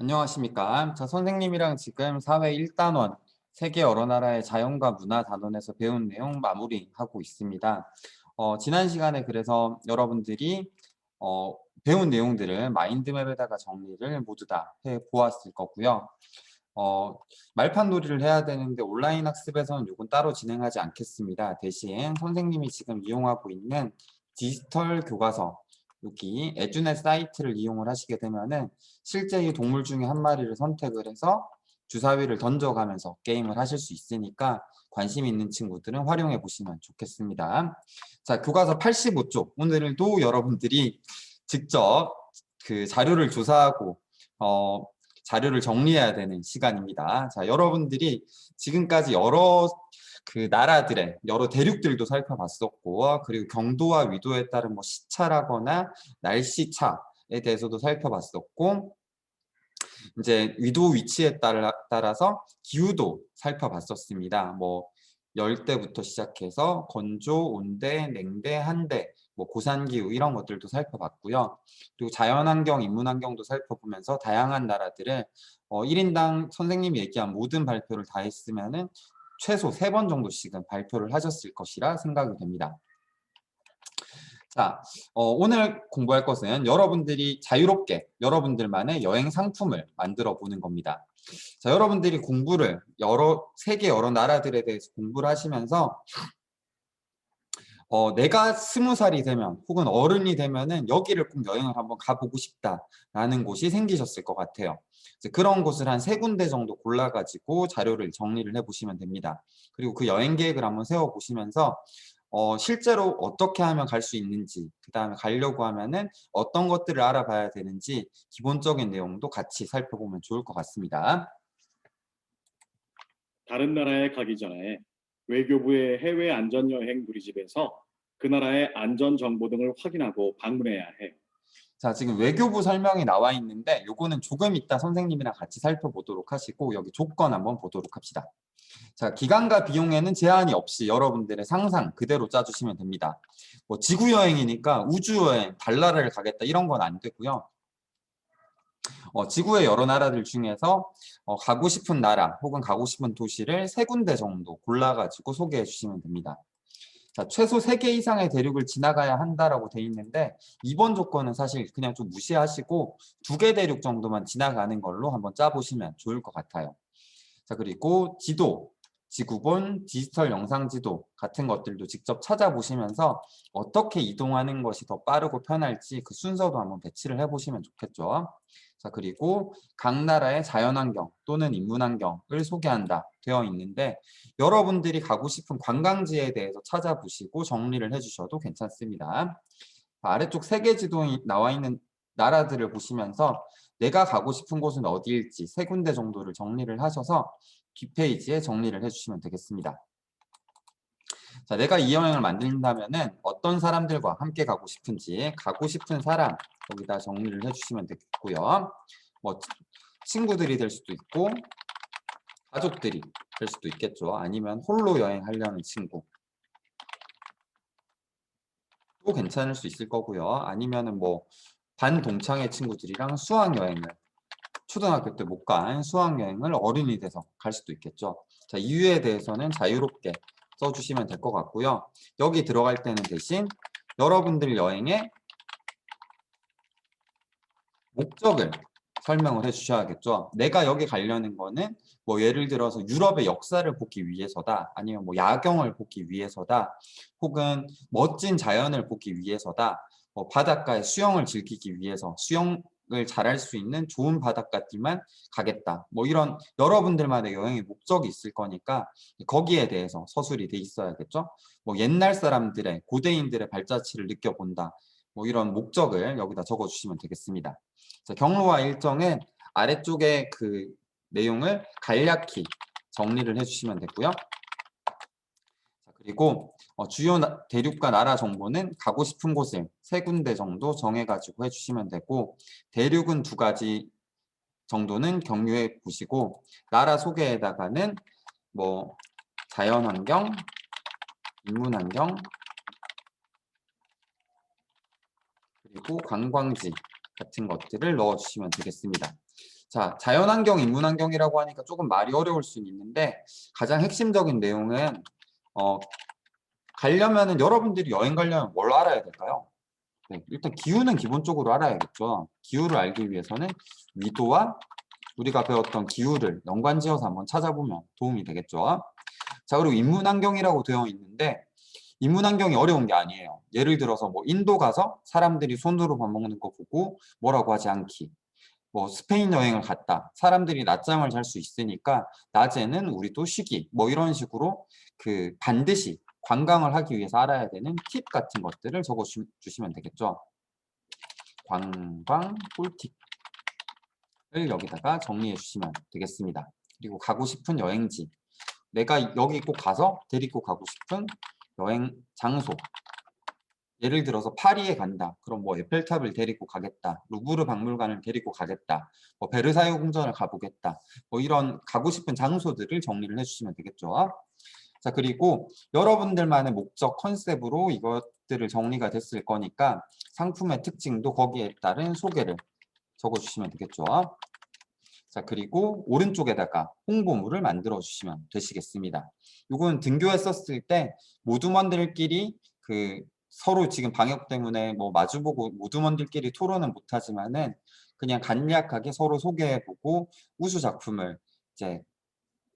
안녕하십니까. 선생님이랑 지금 사회 1단원 세계 여러 나라의 자연과 문화 단원에서 배운 내용 마무리하고 있습니다. 지난 시간에 그래서 여러분들이 어, 배운 내용들을 마인드맵에다가 정리를 모두 다 해보았을 거고요. 어, 말판 놀이를 해야 되는데 온라인 학습에서는 이건 따로 진행하지 않겠습니다. 대신 선생님이 지금 이용하고 있는 디지털 교과서 여기 에듀넷 사이트를 이용을 하시게 되면은 실제 이 동물 중에 한 마리를 선택을 해서 주사위를 던져가면서 게임을 하실 수 있으니까 관심 있는 친구들은 활용해 보시면 좋겠습니다. 자, 교과서 85쪽 오늘도 여러분들이 직접 그 자료를 조사하고 자료를 정리해야 되는 시간입니다. 자, 여러분들이 지금까지 여러 그 나라들의 여러 대륙들도 살펴봤었고, 그리고 경도와 위도에 따른 뭐 시차라거나 날씨차에 대해서도 살펴봤었고, 이제 위도 위치에 따라서 기후도 살펴봤었습니다. 뭐 열대부터 시작해서 건조, 온대, 냉대, 한대, 뭐 고산기후 이런 것들도 살펴봤고요. 그리고 자연환경, 인문환경도 살펴보면서 다양한 나라들의 1인당 선생님이 얘기한 모든 발표를 다 했으면은 최소 3번 정도씩은 발표를 하셨을 것이라 생각이 됩니다. 자, 오늘 공부할 것은 여러분들이 자유롭게 여러분들만의 여행 상품을 만들어 보는 겁니다. 자, 여러분들이 공부를 세계 여러 나라들에 대해서 공부를 하시면서 내가 20살이 되면 혹은 어른이 되면은 여기를 꼭 여행을 한번 가보고 싶다라는 곳이 생기셨을 것 같아요. 이제 그런 곳을 한 3군데 정도 골라가지고 자료를 정리를 해보시면 됩니다. 그리고 그 여행 계획을 한번 세워보시면서 실제로 어떻게 하면 갈 수 있는지, 그 다음에 가려고 하면은 어떤 것들을 알아봐야 되는지 기본적인 내용도 같이 살펴보면 좋을 것 같습니다. 다른 나라에 가기 전에 외교부의 해외 안전여행 누리집에서 그 나라의 안전 정보 등을 확인하고 방문해야 해요. 자, 지금 외교부 설명이 나와 있는데 요거는 조금 이따 선생님이랑 같이 살펴보도록 하시고 여기 조건 한번 보도록 합시다. 자, 기간과 비용에는 제한이 없이 여러분들의 상상 그대로 짜주시면 됩니다. 뭐 지구 여행이니까 우주 여행, 달나라를 가겠다 이런 건 안 되고요. 지구의 여러 나라들 중에서 가고 싶은 나라 혹은 가고 싶은 도시를 3군데 정도 골라가지고 소개해 주시면 됩니다. 자, 최소 3개 이상의 대륙을 지나가야 한다라고 돼 있는데 이번 조건은 사실 그냥 좀 무시하시고 2개 대륙 정도만 지나가는 걸로 한번 짜보시면 좋을 것 같아요. 자, 그리고 지도, 지구본, 디지털 영상 지도 같은 것들도 직접 찾아보시면서 어떻게 이동하는 것이 더 빠르고 편할지 그 순서도 한번 배치를 해보시면 좋겠죠. 자, 그리고 각 나라의 자연환경 또는 인문환경을 소개한다 되어 있는데 여러분들이 가고 싶은 관광지에 대해서 찾아보시고 정리를 해주셔도 괜찮습니다. 아래쪽 세계 지도에 나와 있는 나라들을 보시면서 내가 가고 싶은 곳은 어디일지 3군데 정도를 정리를 하셔서 뒷페이지에 정리를 해주시면 되겠습니다. 자, 내가 이 여행을 만든다면은 어떤 사람들과 함께 가고 싶은지 가고 싶은 사람 여기다 정리를 해주시면 되겠고요. 뭐 친구들이 될 수도 있고 가족들이 될 수도 있겠죠. 아니면 홀로 여행하려는 친구 또 괜찮을 수 있을 거고요. 아니면은 뭐 반동창의 친구들이랑 수학여행을 초등학교 때 못 간 수학여행을 어른이 돼서 갈 수도 있겠죠. 자, 이유에 대해서는 자유롭게 써주시면 될 것 같고요. 여기 들어갈 때는 대신 여러분들 여행의 목적을 설명을 해주셔야겠죠. 내가 여기 가려는 거는 뭐 예를 들어서 유럽의 역사를 보기 위해서다. 아니면 뭐 야경을 보기 위해서다. 혹은 멋진 자연을 보기 위해서다. 뭐 바닷가에 수영을 즐기기 위해서 수영을 잘할 수 있는 좋은 바닷가들만 가겠다. 뭐 이런 여러분들만의 여행의 목적이 있을 거니까 거기에 대해서 서술이 돼 있어야겠죠. 뭐 옛날 사람들의 고대인들의 발자취를 느껴본다. 뭐 이런 목적을 여기다 적어주시면 되겠습니다. 자, 경로와 일정은 아래쪽에 그 내용을 간략히 정리를 해주시면 되고요. 자, 그리고 주요 대륙과 나라 정보는 가고 싶은 곳을 3군데 정도 정해가지고 해주시면 되고 대륙은 2가지 정도는 경유해 보시고 나라 소개에다가는 뭐 자연환경, 인문환경, 그리고 관광지 같은 것들을 넣어주시면 되겠습니다. 자, 자연환경, 인문환경이라고 하니까 조금 말이 어려울 수는 있는데 가장 핵심적인 내용은 가려면은 여러분들이 여행 가려면 뭘 알아야 될까요? 네, 일단 기후는 기본적으로 알아야겠죠. 기후를 알기 위해서는 위도와 우리가 배웠던 기후를 연관지어서 한번 찾아보면 도움이 되겠죠. 자, 그리고 인문환경이라고 되어 있는데 인문환경이 어려운 게 아니에요. 예를 들어서 뭐 인도 가서 사람들이 손으로 밥 먹는 거 보고 뭐라고 하지 않기. 뭐 스페인 여행을 갔다. 사람들이 낮잠을 잘 수 있으니까 낮에는 우리도 쉬기. 뭐 이런 식으로 그 반드시 관광을 하기 위해서 알아야 되는 팁 같은 것들을 적어 주시면 되겠죠. 관광 꿀팁을 여기다가 정리해 주시면 되겠습니다. 그리고 가고 싶은 여행지. 내가 여기 꼭 가서 데리고 가고 싶은 여행 장소. 예를 들어서 파리에 간다. 그럼 뭐 에펠탑을 데리고 가겠다. 루브르 박물관을 데리고 가겠다. 뭐 베르사유 궁전을 가보겠다. 뭐 이런 가고 싶은 장소들을 정리를 해주시면 되겠죠. 자, 그리고 여러분들만의 목적 컨셉으로 이것들을 정리가 됐을 거니까 상품의 특징도 거기에 따른 소개를 적어주시면 되겠죠. 자, 그리고 오른쪽에다가 홍보물을 만들어 주시면 되시겠습니다. 이건 등교에 썼을 때 모두먼들끼리 서로 지금 방역 때문에 뭐 마주보고 모두먼들끼리 토론은 못하지만은 그냥 간략하게 서로 소개해보고 우수 작품을 이제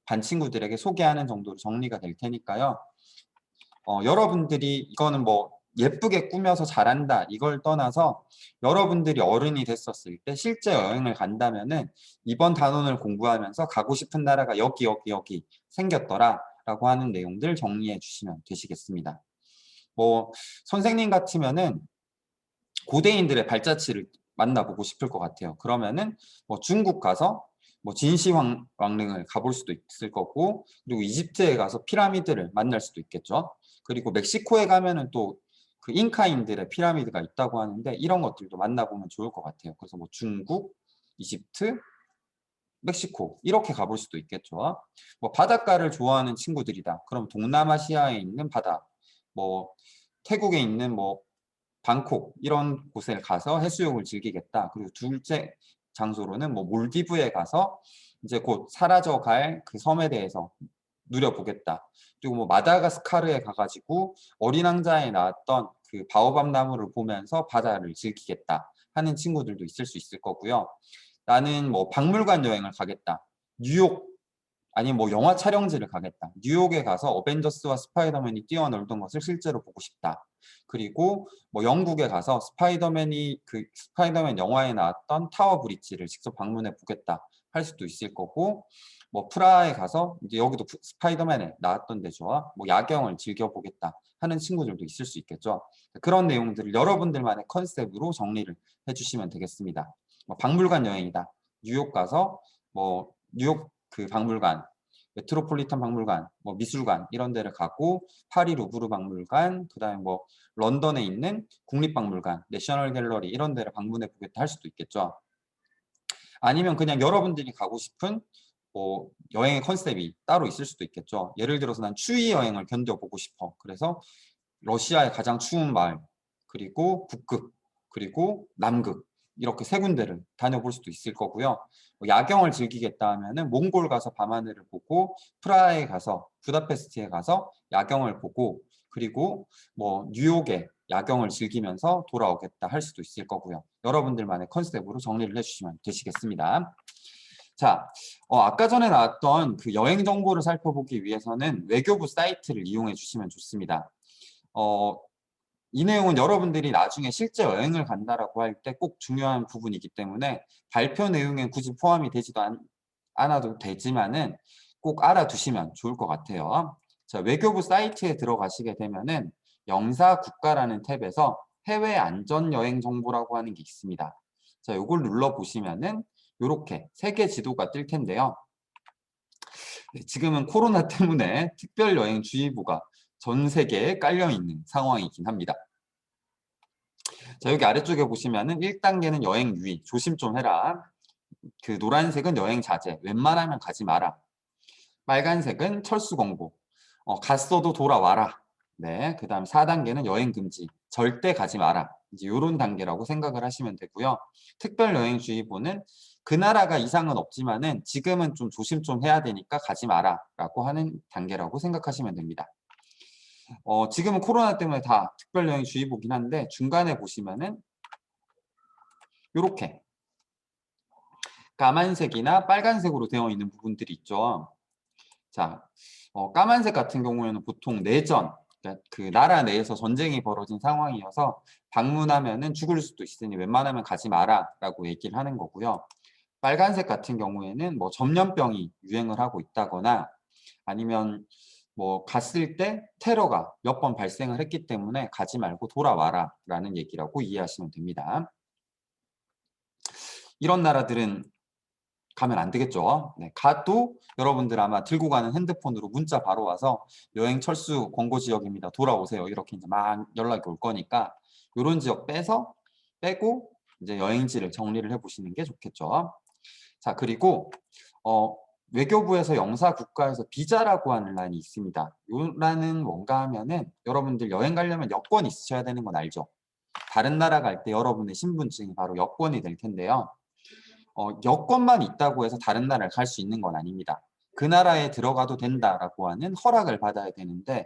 반 친구들에게 소개하는 정도로 정리가 될 테니까요. 여러분들이 이거는 뭐 예쁘게 꾸며서 잘한다 이걸 떠나서 여러분들이 어른이 됐었을 때 실제 여행을 간다면은 이번 단원을 공부하면서 가고 싶은 나라가 여기 생겼더라 라고 하는 내용들 정리해 주시면 되시겠습니다. 뭐 선생님 같으면은 고대인들의 발자취를 만나보고 싶을 것 같아요. 그러면은 뭐 중국 가서 뭐 진시황릉을 가볼 수도 있을 거고, 그리고 이집트에 가서 피라미드를 만날 수도 있겠죠. 그리고 멕시코에 가면은 또 그 잉카인들의 피라미드가 있다고 하는데 이런 것들도 만나보면 좋을 것 같아요. 그래서 뭐 중국, 이집트, 멕시코 이렇게 가볼 수도 있겠죠. 뭐 바닷가를 좋아하는 친구들이다. 그럼 동남아시아에 있는 바다, 뭐 태국에 있는 뭐 방콕 이런 곳에 가서 해수욕을 즐기겠다. 그리고 둘째 장소로는 뭐 몰디브에 가서 이제 곧 사라져갈 그 섬에 대해서 누려보겠다. 그리고 뭐 마다가스카르에 가가지고 어린 왕자에 나왔던 그 바오밥 나무를 보면서 바다를 즐기겠다 하는 친구들도 있을 수 있을 거고요. 나는 뭐 박물관 여행을 가겠다. 뉴욕 아니면 뭐 영화 촬영지를 가겠다. 뉴욕에 가서 어벤져스와 스파이더맨이 뛰어놀던 것을 실제로 보고 싶다. 그리고 뭐 영국에 가서 스파이더맨 영화에 나왔던 타워 브릿지를 직접 방문해 보겠다 할 수도 있을 거고, 뭐 프라하에 가서 이제 여기도 스파이더맨에 나왔던 데죠. 뭐 야경을 즐겨보겠다 하는 친구들도 있을 수 있겠죠. 그런 내용들을 여러분들만의 컨셉으로 정리를 해주시면 되겠습니다. 뭐 박물관 여행이다. 뉴욕 가서 뭐 뉴욕 그 박물관, 메트로폴리탄 박물관, 뭐 미술관 이런 데를 가고 파리 루브르 박물관, 그다음에 뭐 런던에 있는 국립박물관, 내셔널 갤러리 이런 데를 방문해 보겠다 할 수도 있겠죠. 아니면 그냥 여러분들이 가고 싶은 뭐 여행의 컨셉이 따로 있을 수도 있겠죠. 예를 들어서 난 추위 여행을 견뎌보고 싶어. 그래서 러시아의 가장 추운 마을, 그리고 북극, 그리고 남극 이렇게 세 군데를 다녀볼 수도 있을 거고요. 뭐 야경을 즐기겠다 하면은 몽골 가서 밤하늘을 보고 프라하에 가서 부다페스트에 가서 야경을 보고 그리고 뭐 뉴욕에 야경을 즐기면서 돌아오겠다 할 수도 있을 거고요. 여러분들만의 컨셉으로 정리를 해주시면 되시겠습니다. 자, 아까 전에 나왔던 그 여행 정보를 살펴보기 위해서는 외교부 사이트를 이용해 주시면 좋습니다. 이 내용은 여러분들이 나중에 실제 여행을 간다라고 할 때 꼭 중요한 부분이기 때문에 발표 내용에 굳이 포함이 되지도 않아도 되지만은 꼭 알아두시면 좋을 것 같아요. 자, 외교부 사이트에 들어가시게 되면은 영사 국가라는 탭에서 해외 안전 여행 정보라고 하는 게 있습니다. 자, 이걸 눌러 보시면은 이렇게 세계 지도가 뜰 텐데요. 네, 지금은 코로나 때문에 특별 여행 주의보가 전 세계에 깔려 있는 상황이긴 합니다. 자, 여기 아래쪽에 보시면은 1단계는 여행 유의, 조심 좀 해라. 그 노란색은 여행 자제, 웬만하면 가지 마라. 빨간색은 철수 공고, 갔어도 돌아와라. 네, 그 다음 4단계는 여행 금지. 절대 가지 마라. 이제 이런 단계라고 생각을 하시면 되고요. 특별여행주의보는 그 나라가 이상은 없지만은 지금은 좀 조심 좀 해야 되니까 가지 마라 라고 하는 단계라고 생각하시면 됩니다. 지금은 코로나 때문에 다 특별여행주의보긴 한데 중간에 보시면은 이렇게 까만색이나 빨간색으로 되어 있는 부분들이 있죠. 자, 까만색 같은 경우에는 보통 내전, 그러니까 그 나라 내에서 전쟁이 벌어진 상황이어서 방문하면은 죽을 수도 있으니 웬만하면 가지 마라라고 얘기를 하는 거고요. 빨간색 같은 경우에는 뭐 전염병이 유행을 하고 있다거나 아니면 뭐 갔을 때 테러가 몇 번 발생을 했기 때문에 가지 말고 돌아와라라는 얘기라고 이해하시면 됩니다. 이런 나라들은 가면 안 되겠죠. 네, 가도 여러분들 아마 들고 가는 핸드폰으로 문자 바로 와서 여행 철수 권고 지역입니다. 돌아오세요. 이렇게 이제 막 연락이 올 거니까 이런 지역 빼고 이제 여행지를 정리를 해보시는 게 좋겠죠. 자, 그리고 외교부에서 영사 국가에서 비자라고 하는 란이 있습니다. 이 란은 뭔가 하면은 여러분들 여행 가려면 여권이 있으셔야 되는 건 알죠? 다른 나라 갈 때 여러분의 신분증이 바로 여권이 될 텐데요. 여권만 있다고 해서 다른 나라를 갈 수 있는 건 아닙니다. 그 나라에 들어가도 된다라고 하는 허락을 받아야 되는데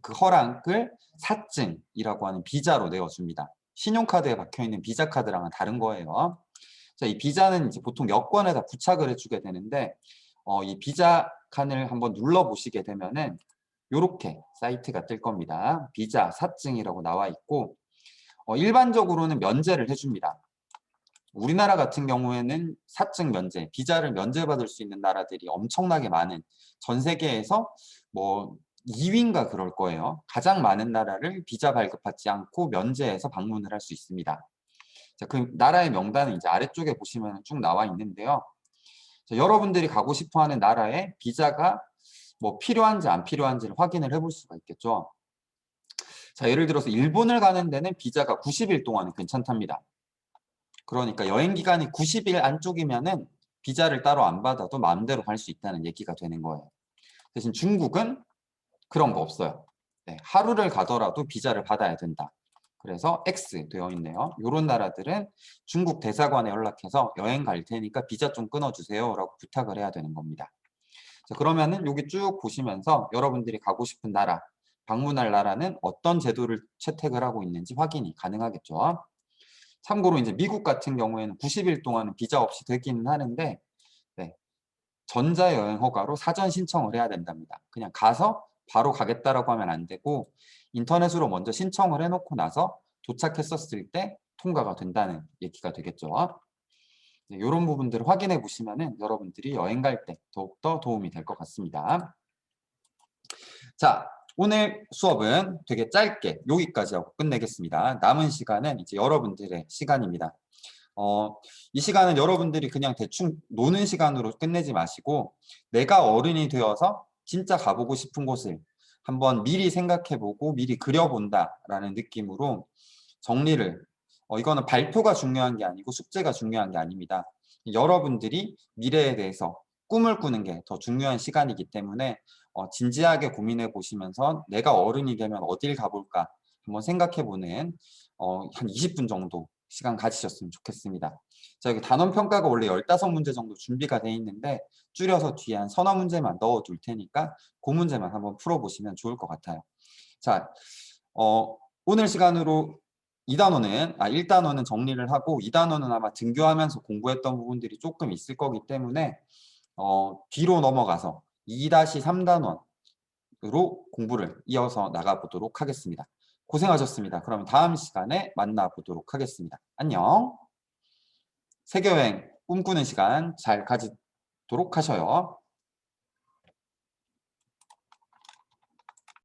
그 허락을 사증이라고 하는 비자로 내어줍니다. 신용카드에 박혀있는 비자 카드랑은 다른 거예요. 자, 이 비자는 이제 보통 여권에다 부착을 해주게 되는데 이 비자 칸을 한번 눌러보시게 되면은 이렇게 사이트가 뜰 겁니다. 비자 사증이라고 나와 있고 일반적으로는 면제를 해줍니다. 우리나라 같은 경우에는 사증 면제, 비자를 면제받을 수 있는 나라들이 엄청나게 많은 전 세계에서 뭐 2위인가 그럴 거예요. 가장 많은 나라를 비자 발급받지 않고 면제해서 방문을 할 수 있습니다. 자, 그 나라의 명단은 이제 아래쪽에 보시면 쭉 나와 있는데요. 자, 여러분들이 가고 싶어하는 나라에 비자가 뭐 필요한지 안 필요한지를 확인을 해볼 수가 있겠죠. 자, 예를 들어서 일본을 가는 데는 비자가 90일 동안은 괜찮답니다. 그러니까 여행 기간이 90일 안쪽이면은 비자를 따로 안 받아도 마음대로 갈 수 있다는 얘기가 되는 거예요. 대신 중국은 그런 거 없어요. 네, 하루를 가더라도 비자를 받아야 된다. 그래서 X 되어 있네요. 이런 나라들은 중국 대사관에 연락해서 여행 갈 테니까 비자 좀 끊어주세요 라고 부탁을 해야 되는 겁니다. 자, 그러면은 여기 쭉 보시면서 여러분들이 가고 싶은 나라, 방문할 나라는 어떤 제도를 채택을 하고 있는지 확인이 가능하겠죠. 참고로 이제 미국 같은 경우에는 90일 동안은 비자 없이 되기는 하는데 네, 전자여행 허가로 사전 신청을 해야 된답니다. 그냥 가서 바로 가겠다라고 하면 안 되고 인터넷으로 먼저 신청을 해놓고 나서 도착했었을 때 통과가 된다는 얘기가 되겠죠. 네, 이런 부분들을 확인해 보시면은 여러분들이 여행 갈 때 더욱더 도움이 될 것 같습니다. 자, 오늘 수업은 되게 짧게 여기까지 하고 끝내겠습니다. 남은 시간은 이제 여러분들의 시간입니다. 이 시간은 여러분들이 그냥 대충 노는 시간으로 끝내지 마시고 내가 어른이 되어서 진짜 가보고 싶은 곳을 한번 미리 생각해보고 미리 그려본다라는 느낌으로 정리를 이거는 발표가 중요한 게 아니고 숙제가 중요한 게 아닙니다. 여러분들이 미래에 대해서 꿈을 꾸는 게 더 중요한 시간이기 때문에 진지하게 고민해 보시면서 내가 어른이 되면 어딜 가볼까 한번 생각해보는 한 20분 정도 시간 가지셨으면 좋겠습니다. 자, 여기 단원 평가가 원래 15문제 정도 준비가 돼 있는데 줄여서 뒤에 한 서너 문제만 넣어둘 테니까 그 문제만 한번 풀어보시면 좋을 것 같아요. 자, 오늘 시간으로 1단원은 정리를 하고 2단원은 아마 등교하면서 공부했던 부분들이 조금 있을 거기 때문에 뒤로 넘어가서 2-3단원으로 공부를 이어서 나가보도록 하겠습니다. 고생하셨습니다. 그럼 다음 시간에 만나보도록 하겠습니다. 안녕. 세계여행 꿈꾸는 시간 잘 가지도록 하셔요.